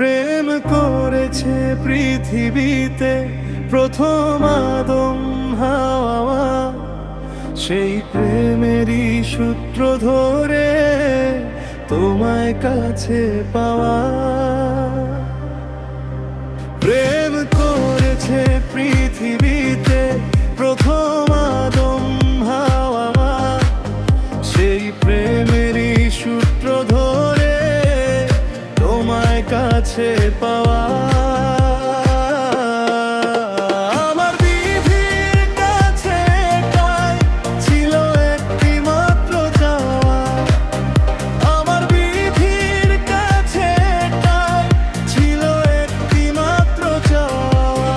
প্রেম করেছে পৃথিবীতে প্রথম আদম হাওয়া, সেই প্রেমেরই সূত্র ধরে তোমায় কাছে পাওয়া। প্রেম করেছে পৃথিবীতে প্রথম আদম হাওয়া, সেই প্রেমেরই সূত্র ধরে তোমায় কাছে পাওয়া। আমার বিধির কাছে এটাই ছিল একটি মাত্র চাওয়া, আমার বিধির কাছে এটাই ছিল একটি মাত্র চাওয়া।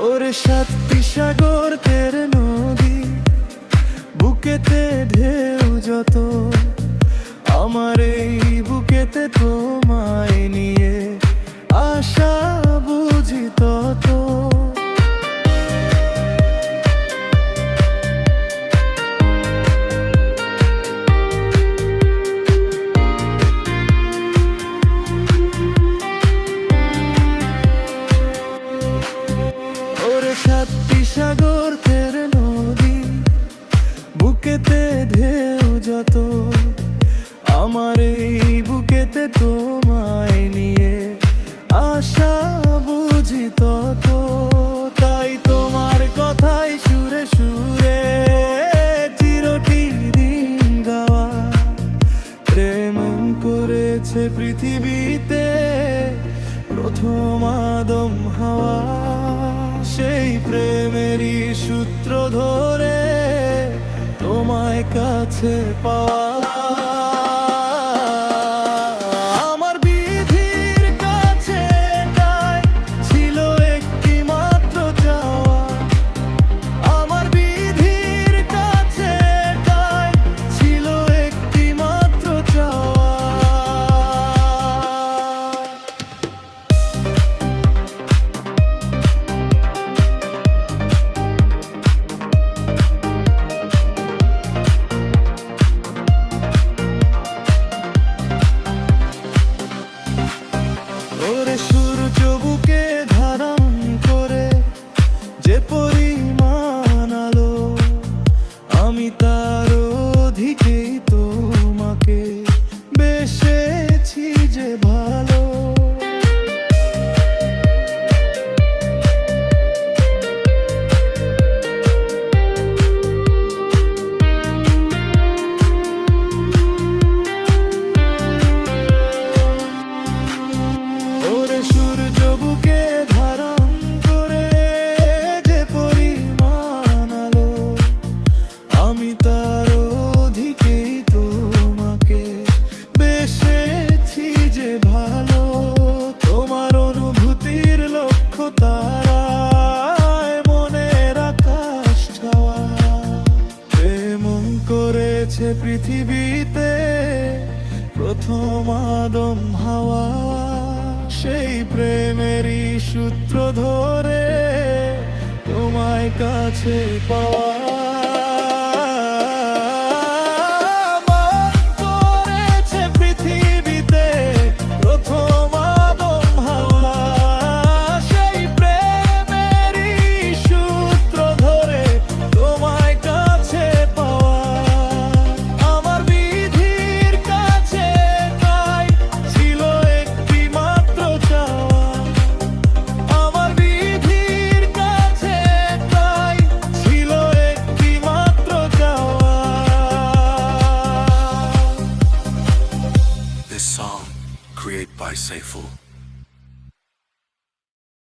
ওরে সাতটি সাগর তেরে নদী, বুকেতে ঢেউ যত, আমার এই বুকেতে তোমায় নিয়ে আশা বুঝি তত। ওরে সাতটি সাগর তেরে নদী, বুকেতে ঢেউ যত, আমার এই বুকেতে তোমায় নিয়ে আশা বুঝি তত। তাই তোমার কথাই সুরে সুরে চিরটি দিন গাওয়া। প্রেম করেছে পৃথিবীতে প্রথম আদম হাওয়া, সেই প্রেমেরই সূত্র ধরে তোমায় কাছে পাওয়া। সূর্য বুকে ধারণ করে যে পরিমাণ আলো, আমি তার অধিকেই তোমাকে বেসেছি যে ভালো। সূর্য বুকে ধারণ করে যে পরিমাণ আলো, আমি তার অধিকেই তোমাকে বেসেছি যে ভালো। তোমার অনুভূতির লক্ষ্য তারায় মনের আকাশ ছাওয়া। প্রেম করেছে পৃথিবীতে প্রথম আদম হাওয়া, সেই প্রেমেরই সূত্র ধরে তোমায় কাছে পাওয়া। Created by Sayful.